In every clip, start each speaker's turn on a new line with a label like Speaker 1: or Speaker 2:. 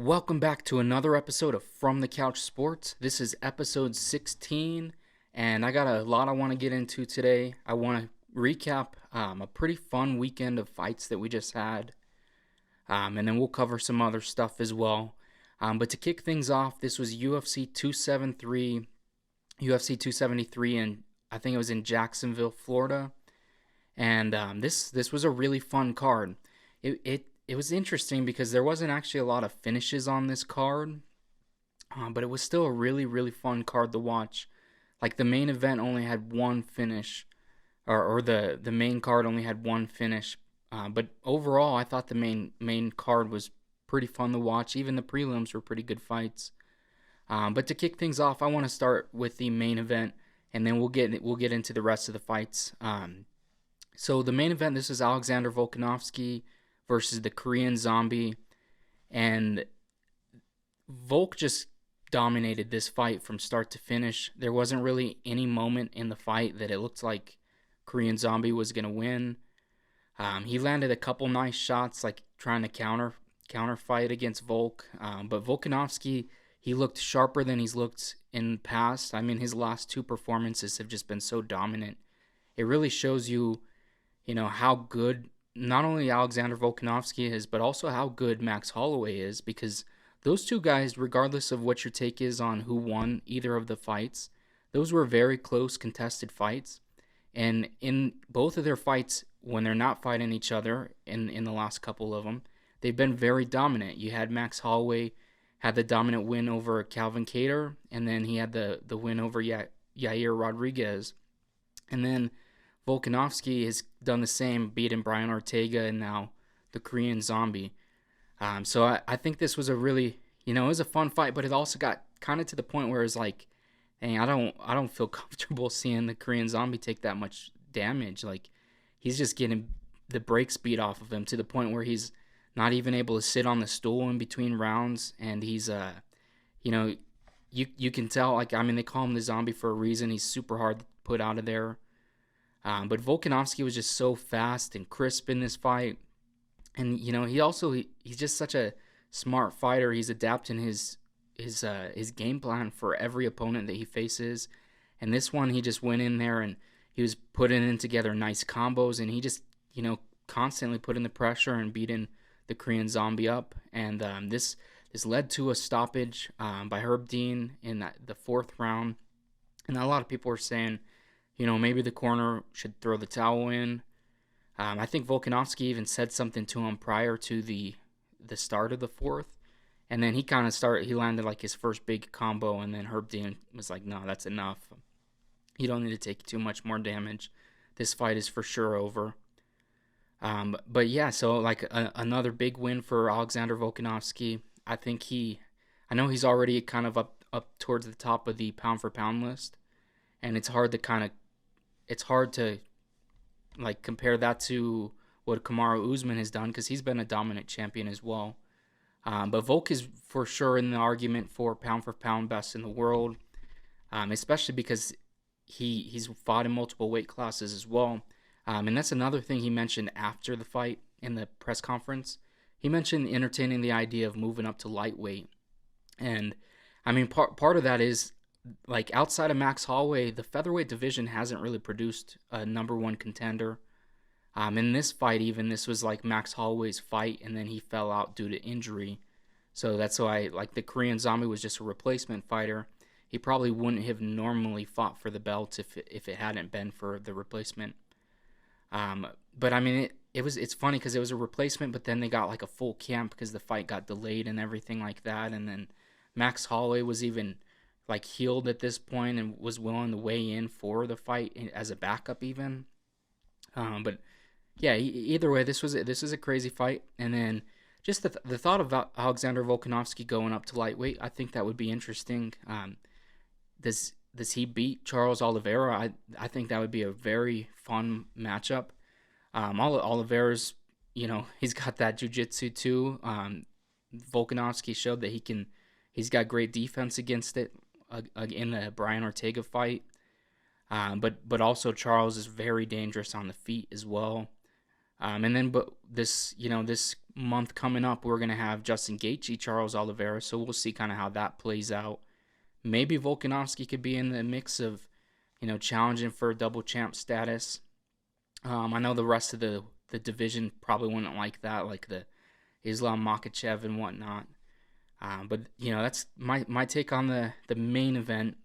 Speaker 1: Welcome back to another episode of From the Couch Sports. This is episode 16, and I got a lot I want to get into today. I want to recap a pretty fun weekend of fights that we just had, and then we'll cover some other stuff as well. But to kick things off, this was UFC 273, and I think it was in Jacksonville, Florida. And this was a really fun card. It was interesting because there wasn't actually a lot of finishes on this card, but it was still a really fun card to watch. Like the main event only had one finish, or the main card only had one finish. But overall, I thought the main card was pretty fun to watch. Even the prelims were pretty good fights. But to kick things off, I want to start with the main event, and then we'll get into the rest of the fights. So the main event, this is Alexander Volkanovski versus the Korean Zombie, and Volk just dominated this fight from start to finish. There wasn't really any moment in the fight that it looked like Korean Zombie was going to win. He landed a couple nice shots, like trying to counter fight against Volk, but Volkanovski, he looked sharper than he's looked in the past. I mean, his last two performances have just been so dominant. It really shows you how good not only Alexander Volkanovski is, but also how good Max Holloway is, because those two guys, regardless of what your take is on who won either of the fights, those were very close contested fights. And in both of their fights, when they're not fighting each other, in the last couple of them, they've been very dominant. You had Max Holloway had the dominant win over Calvin Kattar, and then he had the win over Yair Rodriguez. And then Volkanovski has done the same, beating Brian Ortega and now the Korean Zombie. So I think this was a really, it was a fun fight, but it also got kind of to the point where it's like, dang, I don't feel comfortable seeing the Korean Zombie take that much damage. Like, he's just getting the brakes beat off of him to the point where he's not even able to sit on the stool in between rounds, and he's you can tell, like, I mean, they call him the Zombie for a reason. He's super hard to put out of there. But Volkanovski was just so fast and crisp in this fight. And, he's just such a smart fighter. He's adapting his game plan for every opponent that he faces. And this one, he just went in there and he was putting in together nice combos. And he just, constantly putting the pressure and beating the Korean Zombie up. And this led to a stoppage by Herb Dean in the fourth round. And a lot of people were saying, maybe the corner should throw the towel in. I think Volkanovski even said something to him prior to the start of the fourth. And then he landed like his first big combo, and then Herb Dean was like, no, that's enough. You don't need to take too much more damage. This fight is for sure over. But yeah, so like another big win for Alexander Volkanovski. I know he's already kind of up towards the top of the pound for pound list. And it's hard to like compare that to what Kamaru Usman has done, because he's been a dominant champion as well. But Volk is for sure in the argument for pound best in the world, especially because he's fought in multiple weight classes as well. And that's another thing he mentioned after the fight in the press conference. He mentioned entertaining the idea of moving up to lightweight. And I mean, part of that is, like, outside of Max Holloway, the featherweight division hasn't really produced a number one contender. In this fight, even, this was like Max Holloway's fight, and then he fell out due to injury. So that's why, like, the Korean Zombie was just a replacement fighter. He probably wouldn't have normally fought for the belt if it hadn't been for the replacement. But I mean, it's funny because it was a replacement, but then they got like a full camp because the fight got delayed and everything like that. And then Max Holloway was even like healed at this point and was willing to weigh in for the fight as a backup even. But yeah, either way, this is a crazy fight. And then just the thought of Alexander Volkanovski going up to lightweight, I think that would be interesting. Does he beat Charles Oliveira? I think that would be a very fun matchup. Oliveira's, he's got that jiu-jitsu too. Volkanovski showed that he's got great defense against it in the Brian Ortega fight. But also Charles is very dangerous on the feet as well. But this month coming up, we're going to have Justin Gaethje, Charles Oliveira. So we'll see kind of how that plays out. Maybe Volkanovski could be in the mix of, challenging for double champ status. I know the rest of the division probably wouldn't like that, like the Islam Makhachev and whatnot. But that's my take on the main event,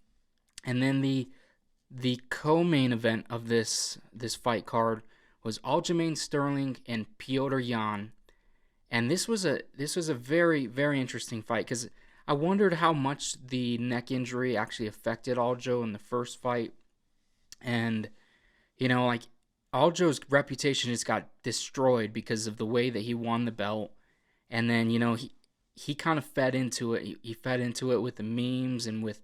Speaker 1: and then the co-main event of this fight card was Aljamain Sterling and Petr Yan, and this was a very, very interesting fight because I wondered how much the neck injury actually affected Aljo in the first fight, and like Aljo's reputation just got destroyed because of the way that he won the belt, and then he kind of fed into it. He fed into it with the memes and with,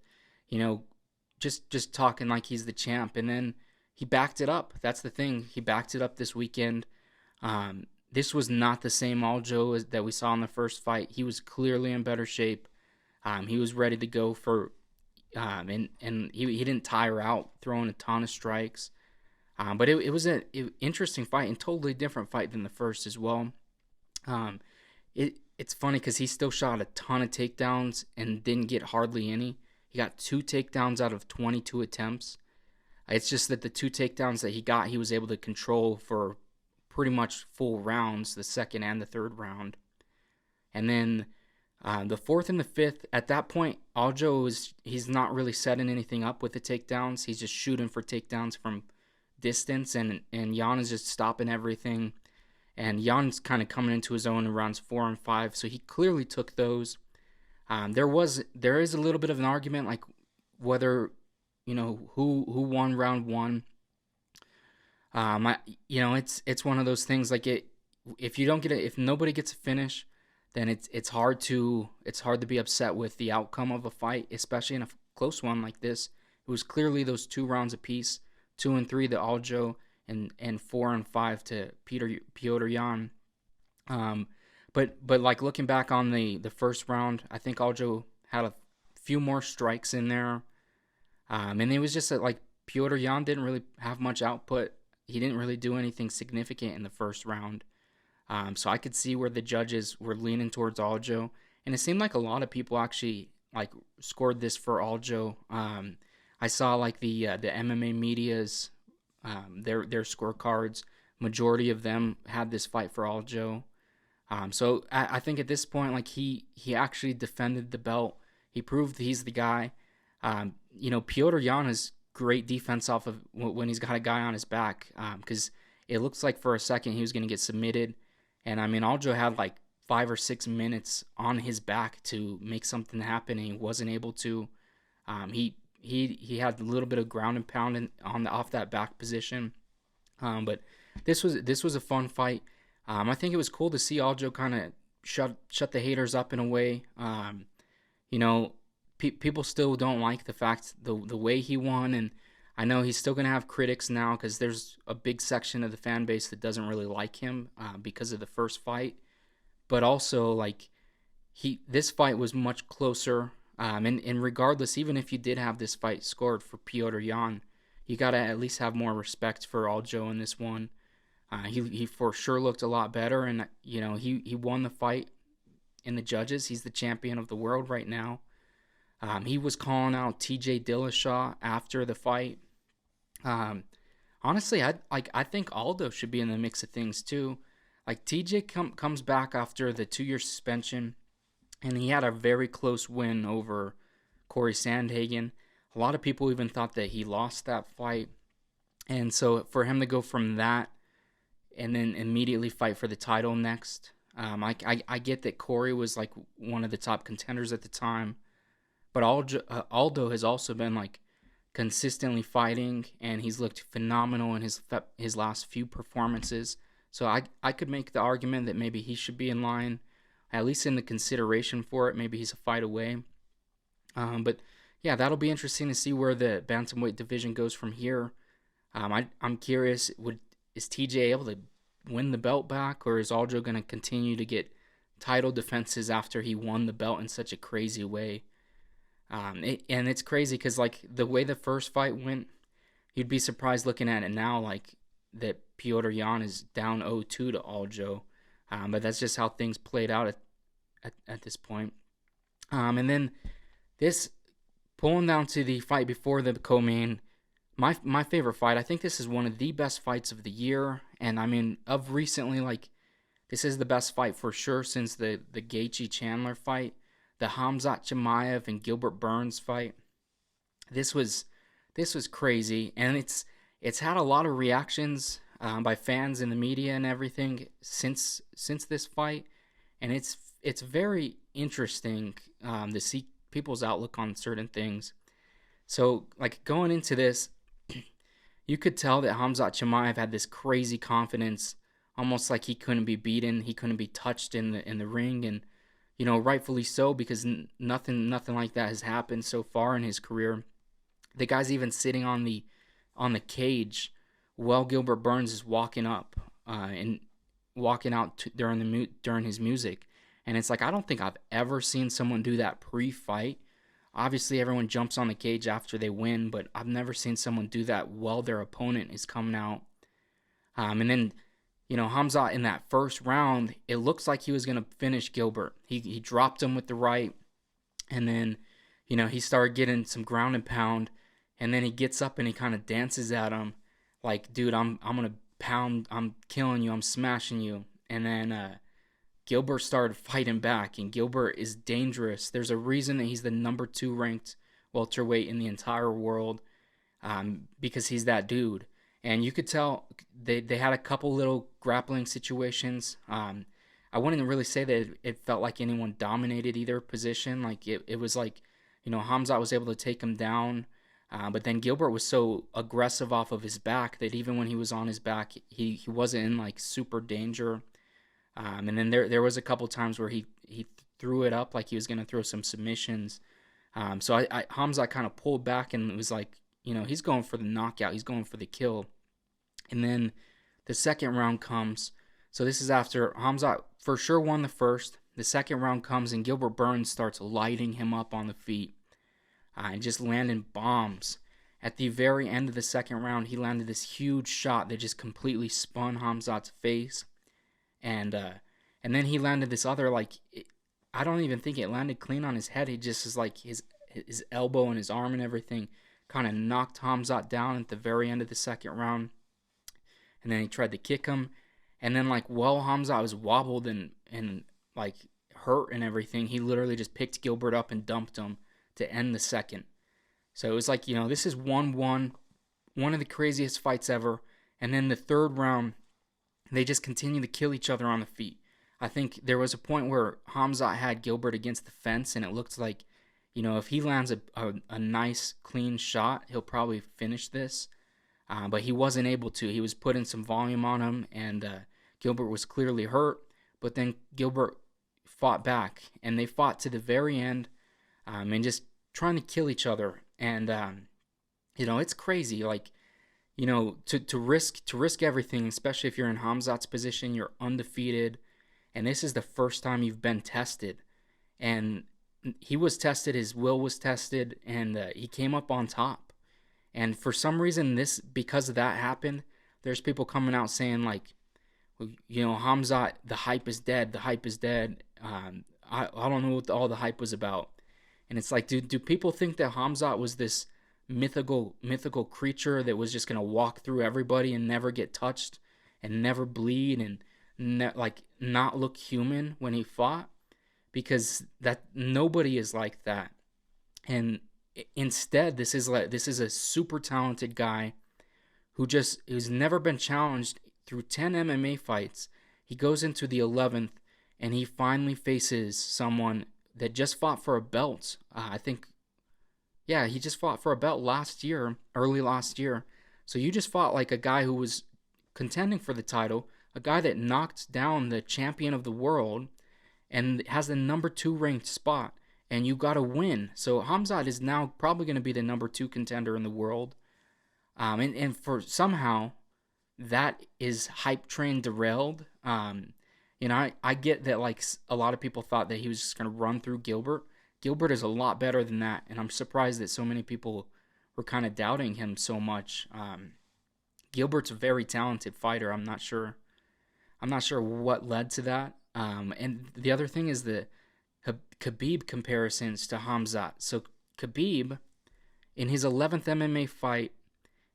Speaker 1: just talking like he's the champ. And then he backed it up. That's the thing. He backed it up this weekend. This was not the same Aljo that we saw in the first fight. He was clearly in better shape. He was ready to go for, and he didn't tire out, throwing a ton of strikes. But it was an interesting fight and totally different fight than the first as well. It's funny because he still shot a ton of takedowns and didn't get hardly any. He got 2 takedowns out of 22 attempts. It's just that the 2 takedowns that he got, he was able to control for pretty much full rounds, the second and the third round. And then the fourth and the fifth, at that point, Aljo he's not really setting anything up with the takedowns. He's just shooting for takedowns from distance, and Yan is just stopping everything. And Jan's kind of coming into his own in rounds 4 and 5, so he clearly took those. There is a little bit of an argument, like whether who won round 1. It's one of those things, like if you don't get it, if nobody gets a finish, then it's hard to be upset with the outcome of a fight, especially in a close one like this. It was clearly those 2 rounds apiece, 2 and 3 to Aljo, and 4 and 5 to Petr Yan. But like looking back on the first round, I think Aljo had a few more strikes in there. And it was just that, like, Petr Yan didn't really have much output. He didn't really do anything significant in the first round. So I could see where the judges were leaning towards Aljo. And it seemed like a lot of people actually like scored this for Aljo. I saw like the MMA media's their scorecards. Majority of them had this fight for Aljo. So I think at this point, like he actually defended the belt. He proved he's the guy. Petr Yan has great defense off of when he's got a guy on his back. Because it looks like for a second he was going to get submitted, and I mean Aljo had like 5 or 6 minutes on his back to make something happen, and he wasn't able to. He had a little bit of ground and pound off that back position. But this was a fun fight. I think it was cool to see Aljo kind of shut the haters up in a way. People still don't like the fact the way he won, and I know he's still going to have critics now because there's a big section of the fan base that doesn't really like him because of the first fight. But also, like, this fight was much closer. And regardless, even if you did have this fight scored for Petr Yan, you got to at least have more respect for Aljo in this one. He for sure looked a lot better, and he won the fight in the judges. He's the champion of the world right now. He was calling out T.J. Dillashaw after the fight. Honestly, I think Aldo should be in the mix of things too. Like, T.J. comes back after the 2-year suspension, and he had a very close win over Corey Sandhagen. A lot of people even thought that he lost that fight, and so for him to go from that and then immediately fight for the title next, I get that Corey was like one of the top contenders at the time, but Aldo has also been like consistently fighting, and he's looked phenomenal in his last few performances. So I could make the argument that maybe he should be in line, at least in the consideration for it. Maybe he's a fight away. But yeah, that'll be interesting to see where the bantamweight division goes from here. I'm curious, is TJ able to win the belt back, or is Aljo going to continue to get title defenses after he won the belt in such a crazy way? And it's crazy because, like, the way the first fight went, you'd be surprised looking at it now, like, that Petr Yan is down 0-2 to Aljo. But that's just how things played out at this point. And then this, pulling down to the fight before the co-main, my favorite fight. I think this is one of the best fights of the year, and I mean of recently. Like, this is the best fight for sure since the Gaethje Chandler fight, the Khamzat Chimaev and Gilbert Burns fight. This was crazy, and it's had a lot of reactions by fans in the media and everything since this fight, and it's very interesting to see people's outlook on certain things. So, like, going into this, you could tell that Khamzat Chimaev had this crazy confidence, almost like he couldn't be beaten, he couldn't be touched in the ring, and rightfully so, because nothing like that has happened so far in his career. The guy's even sitting on the cage while Gilbert Burns is walking up and walking out during his music, and it's like, I don't think I've ever seen someone do that pre-fight. Obviously, everyone jumps on the cage after they win, but I've never seen someone do that while their opponent is coming out. And then, Khamzat in that first round, it looks like he was going to finish Gilbert. He dropped him with the right, and then, he started getting some ground and pound, and then he gets up and he kind of dances at him like, dude, I'm going to pound, I'm killing you, I'm smashing you. And then Gilbert started fighting back, and Gilbert is dangerous. There's a reason that he's the number 2 ranked welterweight in the entire world, because he's that dude. And you could tell they had a couple little grappling situations. I wouldn't really say that it felt like anyone dominated either position. Like, it was like, Khamzat was able to take him down, but then Gilbert was so aggressive off of his back that even when he was on his back, he wasn't in like super danger. And then there was a couple times where he threw it up like he was going to throw some submissions. So Khamzat kind of pulled back, and it was like, he's going for the knockout. He's going for the kill. And then the second round comes. So this is after Khamzat for sure won the first. The second round comes, and Gilbert Burns starts lighting him up on the feet and just landing bombs. At the very end of the second round, he landed this huge shot that just completely spun Khamzat's face. And then he landed this other, like, I don't even think it landed clean on his head. He just is like his elbow and his arm and everything kind of knocked Khamzat down at the very end of the second round. And then he tried to kick him. And then, like, while Khamzat was wobbled and like hurt and everything, he literally just picked Gilbert up and dumped him to end the second. So it was like, this is 1-1, one of the craziest fights ever. And then the third round, they just continue to kill each other on the feet. I think there was a point where Khamzat had Gilbert against the fence, and it looked like, if he lands a nice, clean shot, he'll probably finish this. But he wasn't able to. He was putting some volume on him, and Gilbert was clearly hurt. But then Gilbert fought back, and they fought to the very end, and just trying to kill each other. And, it's crazy. Like, to risk everything, especially if you're in Khamzat's position, you're undefeated, and this is the first time you've been tested. And he was tested, his will was tested, and he came up on top. And for some reason, because of that happened, there's people coming out saying, like, Khamzat, the hype is dead, the hype is dead. I don't know what all the hype was about. And it's like, do people think that Khamzat was this mythical creature that was just going to walk through everybody and never get touched and never bleed and not look human when he fought? Because that nobody is like that. And instead, this is a super talented guy who's never been challenged through 10 MMA fights. He goes into the 11th, and he finally faces someone that just fought for a belt. He just fought for a belt early last year. So you just fought like a guy who was contending for the title, a guy that knocked down the champion of the world and has the number 2 ranked spot, and you got to win. So Khamzat is now probably going to be the number 2 contender in the world. And for somehow that is hype train derailed. I get that, like, a lot of people thought that he was just going to run through Gilbert. Gilbert is a lot better than that, and I'm surprised that so many people were kind of doubting him so much. Gilbert's a very talented fighter. I'm not sure I'm not sure what led to that. And the other thing is the Khabib comparisons to Khamzat. So Khabib, in his 11th MMA fight,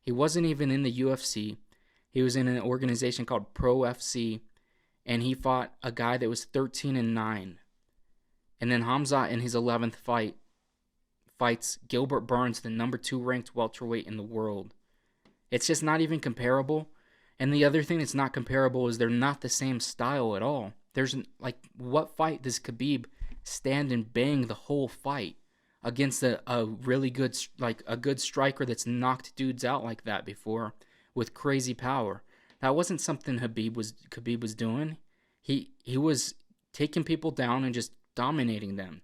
Speaker 1: he wasn't even in the UFC. He was in an organization called Pro FC, and he fought a guy that was 13-9. And then Khamzat, in his 11th fight, fights Gilbert Burns, the number 2 ranked welterweight in the world. It's just not even comparable. And the other thing that's not comparable is they're not the same style at all. There's like, what fight does Khabib stand and bang the whole fight against a really good, like a good striker that's knocked dudes out like that before with crazy power? That wasn't something Khabib was doing. He was taking people down and just dominating them.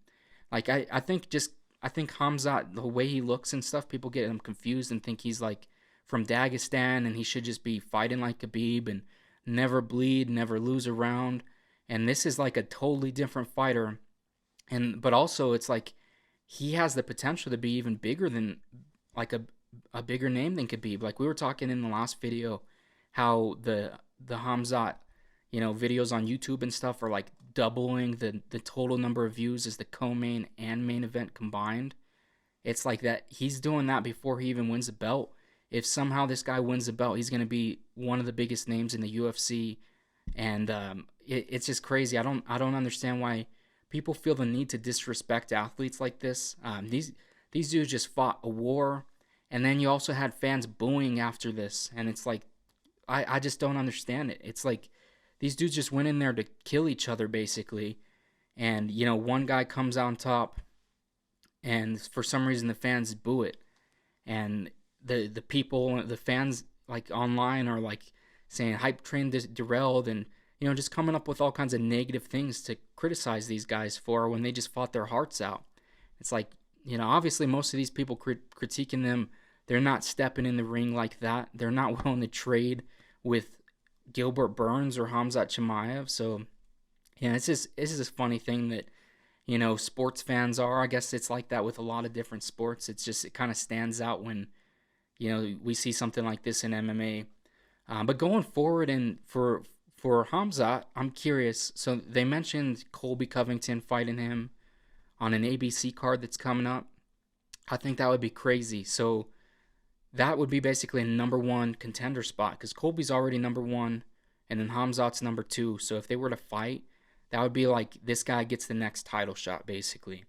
Speaker 1: Like I think Khamzat, the way he looks and stuff, people get him confused and think he's like from Dagestan and he should just be fighting like Khabib and never bleed, never lose a round. And this is like a totally different fighter. But also it's like he has the potential to be even bigger than like a bigger name than Khabib. Like we were talking in the last video how the Khamzat, videos on YouTube and stuff are like doubling the total number of views as the co-main and main event combined. It's like that he's doing that before he even wins the belt. If somehow this guy wins the belt, he's going to be one of the biggest names in the UFC. And it's just crazy. I don't understand why people feel the need to disrespect athletes like this. These dudes just fought a war, and then you also had fans booing after this, and it's like I just don't understand it. It's like these dudes just went in there to kill each other basically, and one guy comes out on top, and for some reason the fans boo it, and the fans like online are like saying hype train derailed, and just coming up with all kinds of negative things to criticize these guys for when they just fought their hearts out. It's like, obviously most of these people critiquing them, they're not stepping in the ring like that. They're not willing to trade with Gilbert Burns or Khamzat Chimaev. So, it's just a funny thing that, sports fans are. I guess it's like that with a lot of different sports. It kind of stands out when, we see something like this in MMA. But going forward and for Khamzat, I'm curious. So they mentioned Colby Covington fighting him on an ABC card that's coming up. I think that would be crazy. So that would be basically a number 1 contender spot because Colby's already number 1 and then Khamzat's number 2. So if they were to fight, that would be like this guy gets the next title shot basically.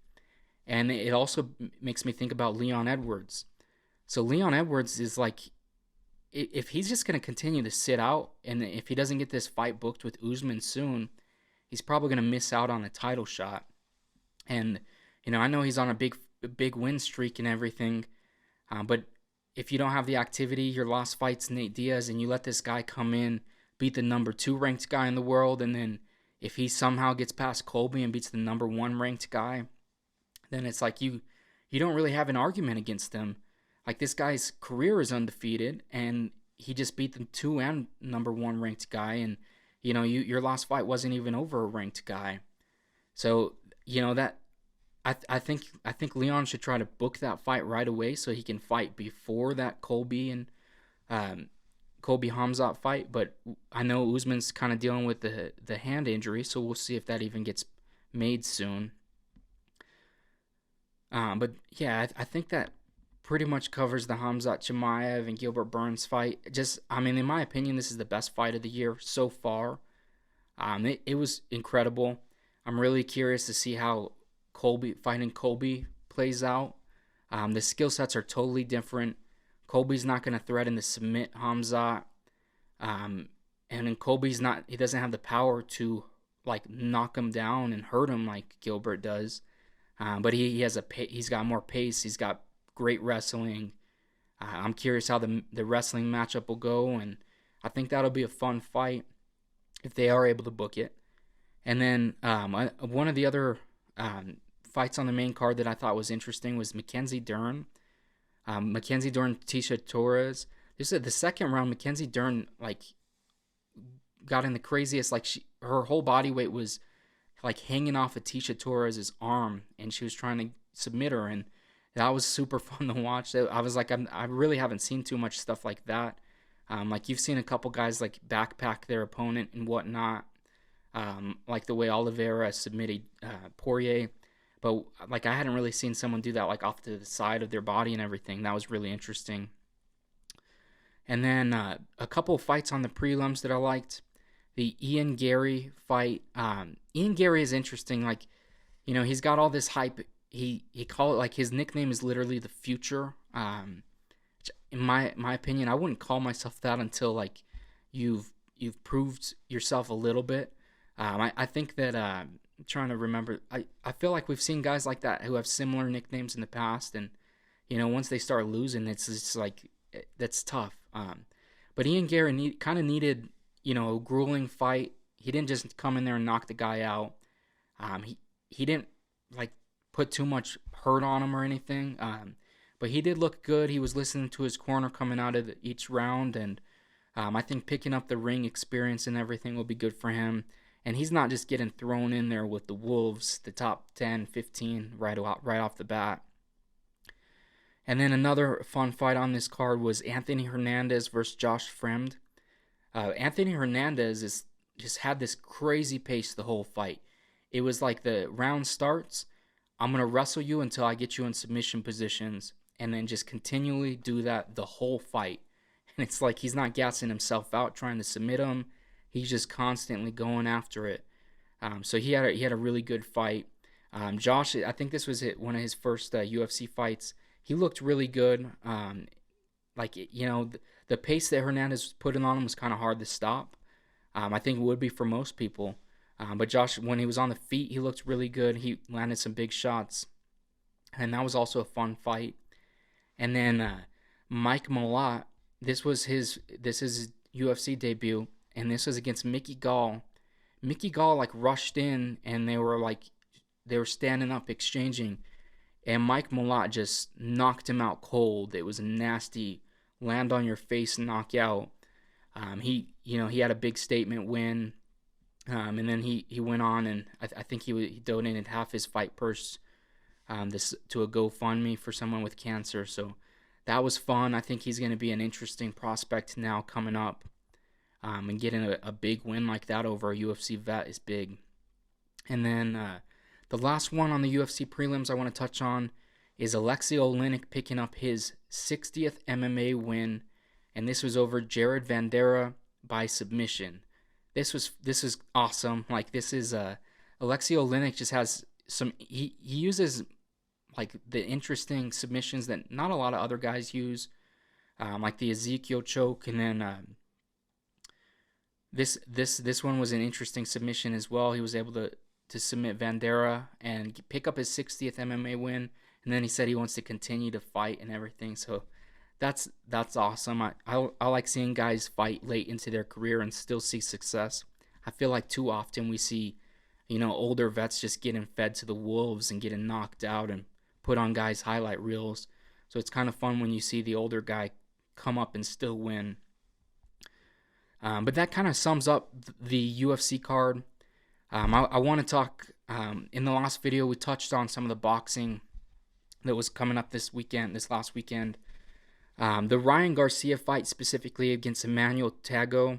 Speaker 1: And it also makes me think about Leon Edwards. So Leon Edwards is like, if he's just going to continue to sit out, and if he doesn't get this fight booked with Usman soon, he's probably going to miss out on a title shot. And, I know he's on a big win streak and everything, but if you don't have the activity, your last fight's Nate Diaz, and you let this guy come in, beat the number 2 ranked guy in the world, and then if he somehow gets past Colby and beats the number 1 ranked guy, then it's like you don't really have an argument against him. Like, this guy's career is undefeated, and he just beat the 2 and number 1 ranked guy, and, your last fight wasn't even over a ranked guy. So, that I think Leon should try to book that fight right away so he can fight before that Colby and Colby Khamzat fight. But I know Usman's kind of dealing with the hand injury, so we'll see if that even gets made soon. But yeah, I think that pretty much covers the Khamzat Chimaev and Gilbert Burns fight. In my opinion, this is the best fight of the year so far. It was incredible. I'm really curious to see how fighting Colby plays out. The skill sets are totally different. Colby's not going to threaten to submit Khamzat. And then he doesn't have the power to like knock him down and hurt him like Gilbert does. But he's got more pace. He's got great wrestling. I'm curious how the wrestling matchup will go, and I think that'll be a fun fight if they are able to book it. And then one of the other fights on the main card that I thought was interesting was Mackenzie Dern. Tisha Torres. This is the second round. Mackenzie Dern got in the craziest. Her whole body weight was hanging off of Tisha Torres' arm, and she was trying to submit her, and that was super fun to watch. I was like, I really haven't seen too much stuff like that Like you've seen a couple guys like backpack their opponent and whatnot, like the way Oliveira submitted Poirier. But like I hadn't really seen someone do that like off to the side of their body and everything. That was really interesting. And then a couple of fights on the prelims that I liked. The Ian Gary fight. Ian Gary is interesting. Like, he's got all this hype. He call it like his nickname is literally the future. In my opinion, I wouldn't call myself that until like you've proved yourself a little bit. I think that I'm trying to remember. I feel like we've seen guys like that who have similar nicknames in the past, and once they start losing, it's just like that's tough. But Ian Gary kind of needed a grueling fight. He didn't just come in there and knock the guy out. He didn't like put too much hurt on him or anything. But he did look good. He was listening to his corner coming out of each round, and I think picking up the ring experience and everything will be good for him. And he's not just getting thrown in there with the Wolves, the top 10, 15 right off the bat. And then another fun fight on this card was Anthony Hernandez versus Josh Fremd. Anthony Hernandez just had this crazy pace the whole fight. It was like the round starts, I'm going to wrestle you until I get you in submission positions, and then just continually do that the whole fight. And it's like he's not gassing himself out trying to submit him. He's just constantly going after it. So he had a really good fight. Josh, I think this was one of his first UFC fights. He looked really good. The pace that Hernandez was putting on him was kind of hard to stop. I think it would be for most people. But Josh, when he was on the feet, he looked really good. He landed some big shots. And that was also a fun fight. And then Mike Malott, this is his UFC debut, and this was against Mickey Gall. Mickey Gall like rushed in, and they were standing up exchanging, and Mike Malott just knocked him out cold. It was a nasty land on your face knockout. He had a big statement win, and then he went on, and I think he donated half his fight purse to a GoFundMe for someone with cancer. So that was fun. I think he's going to be an interesting prospect now coming up, and getting a big win like that over a UFC vet is big. And then the last one on the UFC prelims I want to touch on is Alexei Oleinik picking up his 60th MMA win, and this was over Jared Vanderaa by submission. This is awesome. Like, this is Alexei Oleinik just has some. He uses like the interesting submissions that not a lot of other guys use, like the Ezekiel choke, and then this one was an interesting submission as well. He was able to submit Vanderaa and pick up his 60th MMA win, and then he said he wants to continue to fight and everything. So that's awesome. I like seeing guys fight late into their career and still see success. I feel like too often we see, older vets just getting fed to the wolves and getting knocked out and put on guys' highlight reels. So it's kind of fun when you see the older guy come up and still win. But that kind of sums up the UFC card. I want to talk, in the last video we touched on some of the boxing that was coming up this last weekend. The Ryan Garcia fight specifically against Emmanuel Tago.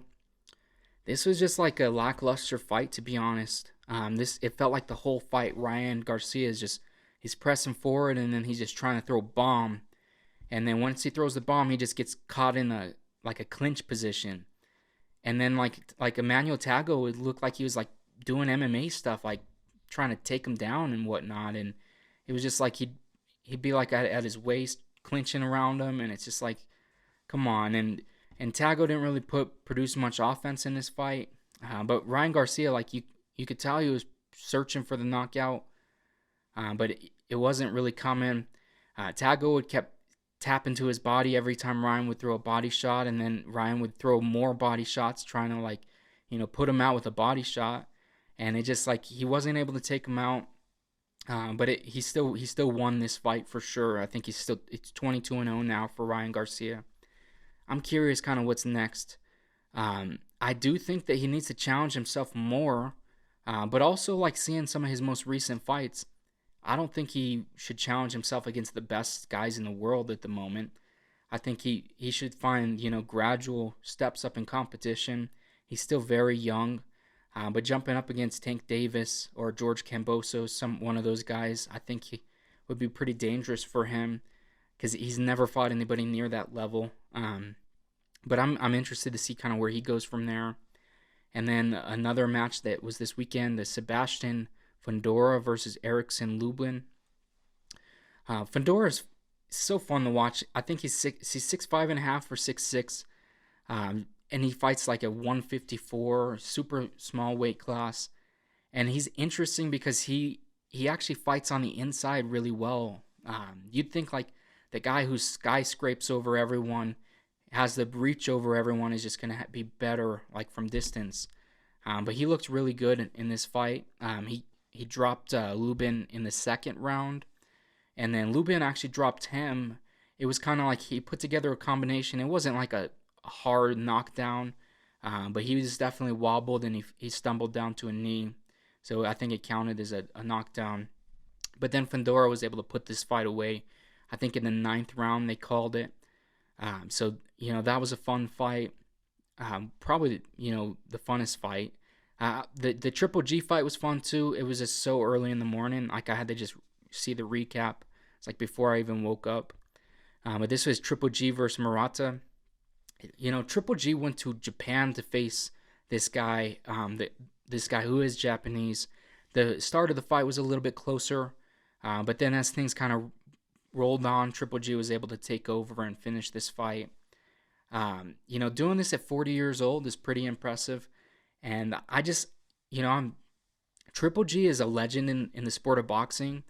Speaker 1: This was just like a lackluster fight, to be honest. It felt like the whole fight Ryan Garcia he's pressing forward, and then he's just trying to throw a bomb. And then once he throws the bomb, he just gets caught in a clinch position. And then like Emmanuel Tago, it looked like he was like doing MMA stuff, like trying to take him down and whatnot. And it was just like he'd be like at his waist, clinching around him, and it's just like, come on. And Tago didn't really produce much offense in this fight. But Ryan Garcia, like you could tell he was searching for the knockout, but it wasn't really coming. Tago would kept tapping to his body every time Ryan would throw a body shot, and then Ryan would throw more body shots trying to put him out with a body shot, and it just like he wasn't able to take him out. But he still won this fight for sure. I think it's 22-0 now for Ryan Garcia. I'm curious kind of what's next. I do think that he needs to challenge himself more, but also like seeing some of his most recent fights, I don't think he should challenge himself against the best guys in the world at the moment. I think he should find, gradual steps up in competition. He's still very young, but jumping up against Tank Davis or George Kambosos, one of those guys, I think he would be pretty dangerous for him because he's never fought anybody near that level. But I'm interested to see kind of where he goes from there. And then another match that was this weekend, the Sebastian Fundora versus Erickson Lublin. Fundora is so fun to watch. I think he's 6'5.5" or 6'6", and he fights like a 154, super small weight class. And he's interesting because he actually fights on the inside really well. You'd think like the guy who skyscrapes over everyone, has the reach over everyone, is just going to be better like from distance. But he looked really good in this fight. He dropped Lubin in the second round, and then Lubin actually dropped him. It was kind of like he put together a combination. It wasn't like a hard knockdown, but he was definitely wobbled, and he stumbled down to a knee. So I think it counted as a knockdown. But then Fundora was able to put this fight away. I think in the 9th round they called it. So, that was a fun fight. Probably, the funnest fight. The Triple G fight was fun too. It was just so early in the morning. Like I had to just see the recap. It's like before I even woke up. But this was Triple G versus Murata. Triple G went to Japan to face this guy. This guy who is Japanese. The start of the fight was a little bit closer, but then as things kind of rolled on, Triple G was able to take over and finish this fight. Doing this at 40 years old is pretty impressive. And I just, Triple G is a legend in the sport of boxing,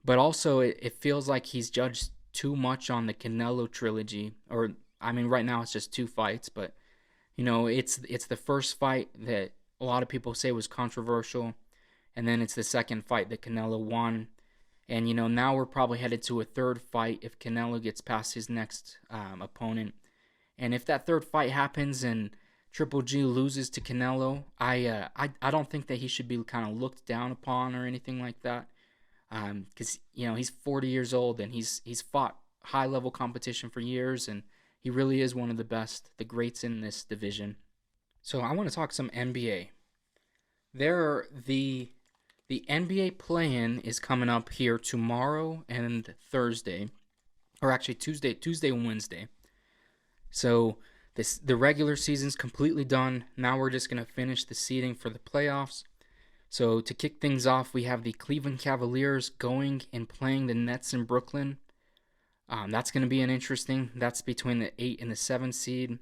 Speaker 1: but also it feels like he's judged too much on the Canelo trilogy. Or, I mean, right now it's just 2 fights, but, it's the first fight that a lot of people say was controversial, and then it's the second fight that Canelo won. And, now we're probably headed to a third fight if Canelo gets past his next opponent. And if that third fight happens and Triple G loses to Canelo, I don't think that he should be kind of looked down upon or anything like that. Because, he's 40 years old and he's fought high-level competition for years, and he really is one of the greats in this division. So I want to talk some NBA. The NBA play-in is coming up here tomorrow and Thursday, or actually Tuesday and Wednesday. So the regular season's completely done. Now we're just going to finish the seeding for the playoffs. So to kick things off, we have the Cleveland Cavaliers going and playing the Nets in Brooklyn. That's going to be an interesting. That's between the 8 and the 7 seed.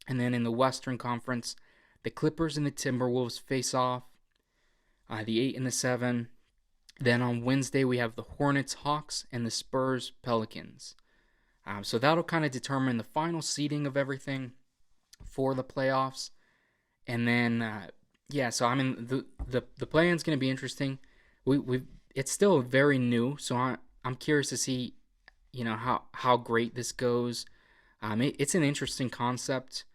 Speaker 1: And then in the Western Conference, the Clippers and the Timberwolves face off. The 8 and the 7. Then on Wednesday, we have the Hornets, Hawks, and the Spurs, Pelicans. So that'll kind of determine the final seeding of everything for the playoffs. And then, so I mean, the play-in's going to be interesting. It's still very new, so I'm curious to see, how great this goes. It's an interesting concept.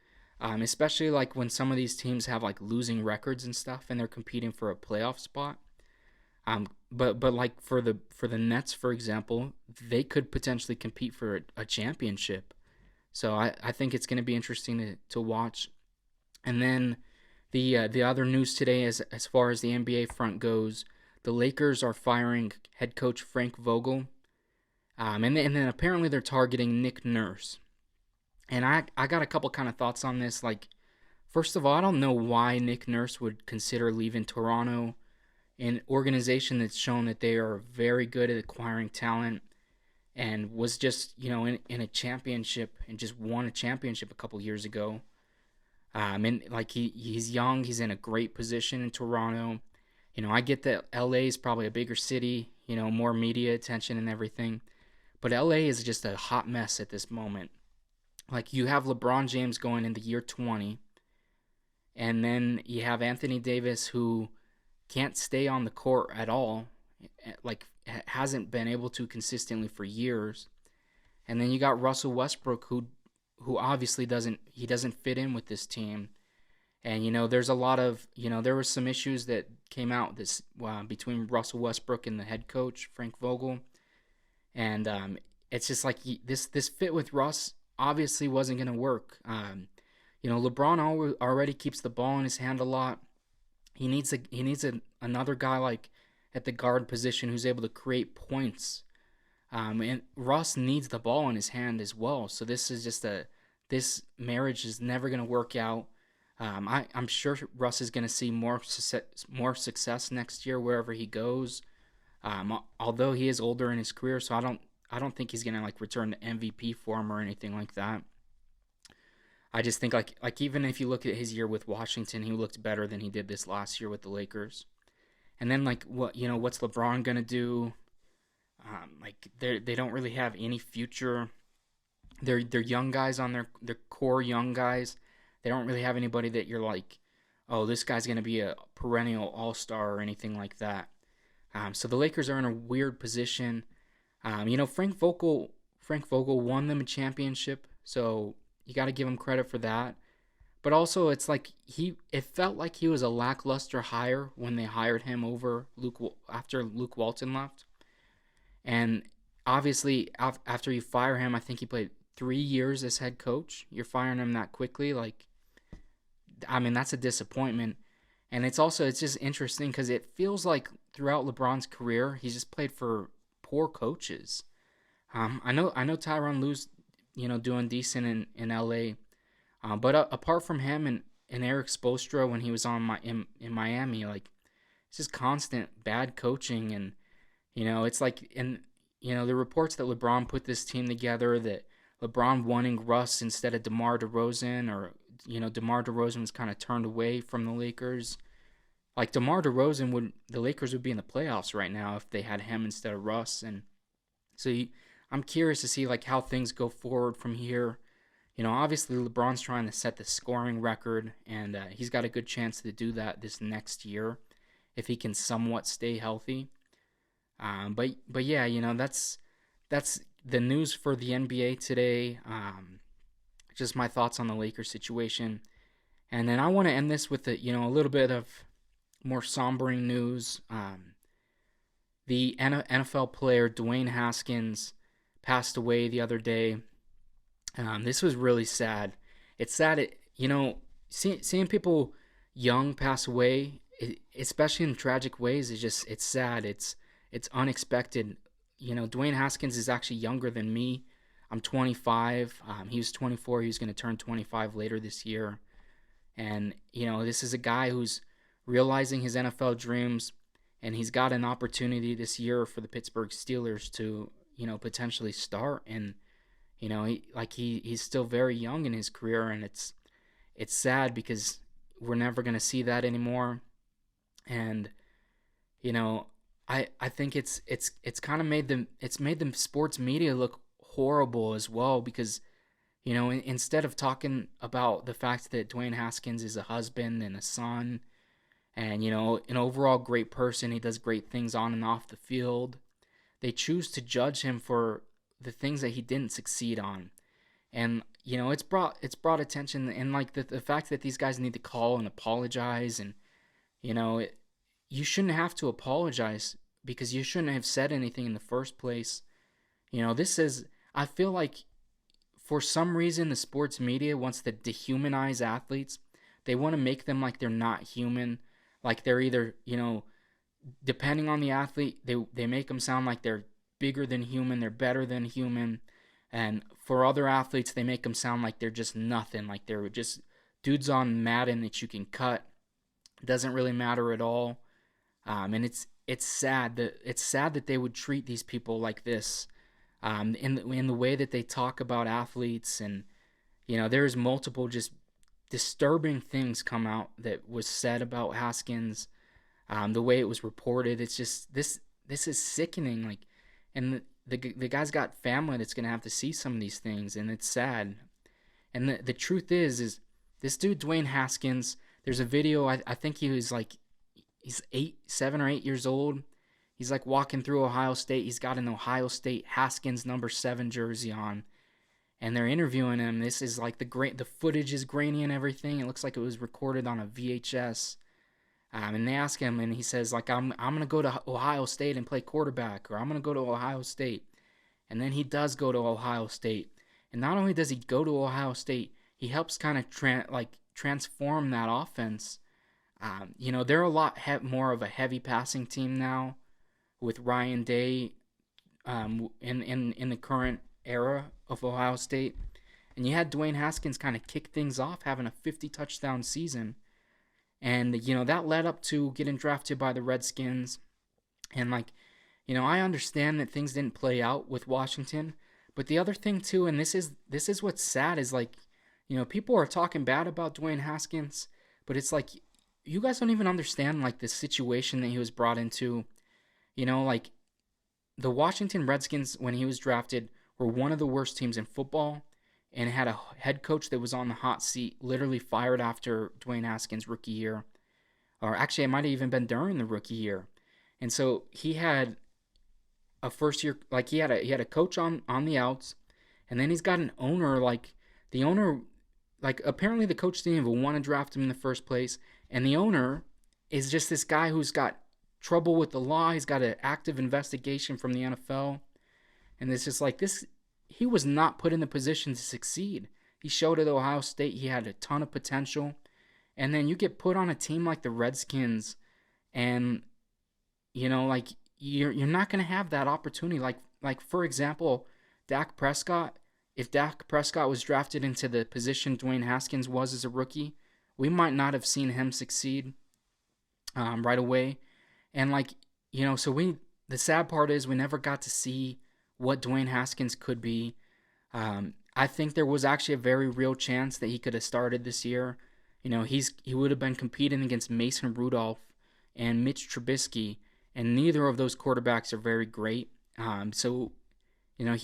Speaker 1: Especially like when some of these teams have like losing records and stuff, and they're competing for a playoff spot. But like for the Nets, for example, they could potentially compete for a championship. So I think it's going to be interesting to watch. And then the other news today, as far as the NBA front goes, the Lakers are firing head coach Frank Vogel, and then apparently they're targeting Nick Nurse. And I got a couple kind of thoughts on this. Like, first of all, I don't know why Nick Nurse would consider leaving Toronto, an organization that's shown that they are very good at acquiring talent and was just, in a championship and just won a championship a couple years ago. And like he's young, he's in a great position in Toronto. I get that LA is probably a bigger city, more media attention and everything. But LA is just a hot mess at this moment. Like, you have LeBron James going into year 20, and then you have Anthony Davis, who can't stay on the court at all, like, hasn't been able to consistently for years. And then you got Russell Westbrook, who obviously doesn't fit in with this team. And, there's a lot of, there were some issues that came out between Russell Westbrook and the head coach, Frank Vogel. And it's just like this fit with Russ obviously wasn't going to work. LeBron already keeps the ball in his hand a lot. He needs another guy like at the guard position who's able to create points. And Russ needs the ball in his hand as well. So this marriage is never going to work out. I'm sure Russ is going to see more success next year wherever he goes. Although he is older in his career, so I don't think he's going to like return to MVP form or anything like that. I just think like even if you look at his year with Washington, he looked better than he did this last year with the Lakers. And then like what's LeBron gonna do? Like they don't really have any future. They're young guys on their core young guys. They don't really have anybody that you're like, oh, this guy's gonna be a perennial all-star or anything like that. So the Lakers are in a weird position. Frank Vogel won them a championship, so you got to give him credit for that. But also, it's like it felt like he was a lackluster hire when they hired him over after Luke Walton left. And obviously, after you fire him, I think he played 3 years as head coach. You're firing him that quickly, like, I mean, that's a disappointment. And it's just interesting because it feels like throughout LeBron's career, he's just played for poor coaches. I know Tyronn Lue's doing decent in LA. But apart from him and Eric Spoelstra when he was in Miami, like it's just constant bad coaching. And it's like the reports that LeBron put this team together, that LeBron wanting Russ instead of DeMar DeRozan, or DeMar DeRozan was kind of turned away from the Lakers. Like DeMar DeRozan the Lakers would be in the playoffs right now if they had him instead of Russ. And so I'm curious to see like how things go forward from here. Obviously LeBron's trying to set the scoring record, and he's got a good chance to do that this next year if he can somewhat stay healthy. But yeah, that's the news for the NBA today. Just my thoughts on the Lakers situation, and then I want to end this with a little bit of more sombering news. The NFL player Dwayne Haskins passed away the other day. This was really sad. It's sad, seeing people young pass away, especially in tragic ways, it's sad. It's unexpected. Dwayne Haskins is actually younger than me. I'm 25. He was 24. He was going to turn 25 later this year. And, this is a guy who's realizing his NFL dreams, and he's got an opportunity this year for the Pittsburgh Steelers to, potentially start. And, he's still very young in his career, and it's sad because we're never going to see that anymore. And, I think it's kind of made the sports media look horrible as well, because instead of talking about the fact that Dwayne Haskins is a husband and a son, and an overall great person, he does great things on and off the field, they choose to judge him for the things that he didn't succeed on. And it's brought attention, and like the fact that these guys need to call and apologize, and you shouldn't have to apologize because you shouldn't have said anything in the first place. I feel like for some reason the sports media wants to dehumanize athletes. They want to make them like they're not human, like they're either, depending on the athlete, they make them sound like they're bigger than human, they're better than human. And for other athletes, they make them sound like they're just nothing, like they're just dudes on Madden that you can cut. It doesn't really matter at all. And it's sad that they would treat these people like this, in the way that they talk about athletes. And there's multiple just disturbing things come out that was said about Haskins. The way it was reported, it's just this is sickening. Like, and the guy's got family that's gonna have to see some of these things, and it's sad. And the truth is this dude Dwayne Haskins. There's a video. I think he was like, he's 7 or 8 years old. He's like walking through Ohio State. He's got an Ohio State Haskins number 7 jersey on, and they're interviewing him. This is like the footage is grainy and everything. It looks like it was recorded on a VHS. And they ask him, and he says like, I'm gonna go to Ohio State and play quarterback, or I'm gonna go to Ohio State. And then he does go to Ohio State, And not only does he go to Ohio State, he helps kind of transform that offense. They're a lot more of a heavy passing team now with Ryan Day in the current era of Ohio State. And you had Dwayne Haskins kind of kick things off, having a 50 touchdown season. And, that led up to getting drafted by the Redskins. And, I understand that things didn't play out with Washington. But the other thing, too, and this is what's sad, is people are talking bad about Dwayne Haskins. But it's you guys don't even understand, the situation that he was brought into. The Washington Redskins, when he was drafted, were one of the worst teams in football and had a head coach that was on the hot seat, literally fired after Dwayne Haskins' rookie year. Or actually, it might have even been during the rookie year. And so he had a first year, he had a coach on the outs, and then he's got an owner, the owner, apparently the coach didn't even want to draft him in the first place, and the owner is just this guy who's got trouble with the law. He's got an active investigation from the NFL, and it's just this. He was not put in the position to succeed. He showed at Ohio State he had a ton of potential, and then you get put on a team like the Redskins, and you're not going to have that opportunity. For example, Dak Prescott. If Dak Prescott was drafted into the position Dwayne Haskins was as a rookie, we might not have seen him succeed right away. And the sad part is we never got to see what Dwayne Haskins could be. I think there was actually a very real chance that he could have started this year. He would have been competing against Mason Rudolph and Mitch Trubisky, and neither of those quarterbacks are very great. He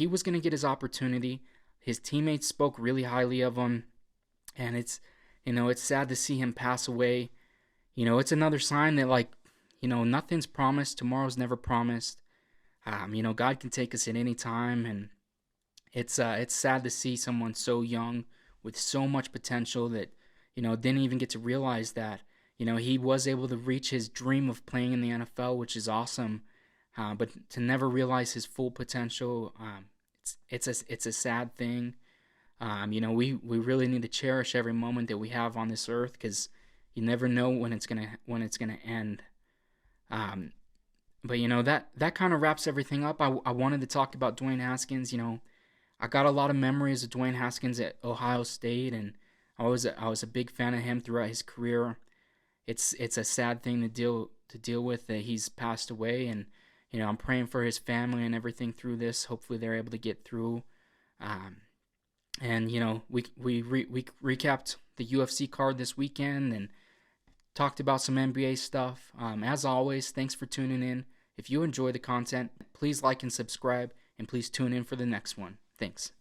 Speaker 1: was going to get his opportunity. His teammates spoke really highly of him, and it's sad to see him pass away. It's another sign that nothing's promised. Tomorrow's never promised. God can take us at any time, and it's sad to see someone so young with so much potential that didn't even get to realize that he was able to reach his dream of playing in the NFL, which is awesome. But to never realize his full potential, it's a sad thing. We really need to cherish every moment that we have on this earth, because you never know when it's gonna end. But that kind of wraps everything up. I wanted to talk about Dwayne Haskins. I got a lot of memories of Dwayne Haskins at Ohio State, and I was a big fan of him throughout his career. It's a sad thing to deal with that he's passed away, and I'm praying for his family and everything through this. Hopefully they're able to get through. And we recapped the UFC card this weekend and talked about some NBA stuff. As always, thanks for tuning in. If you enjoy the content, please like and subscribe, and please tune in for the next one. Thanks.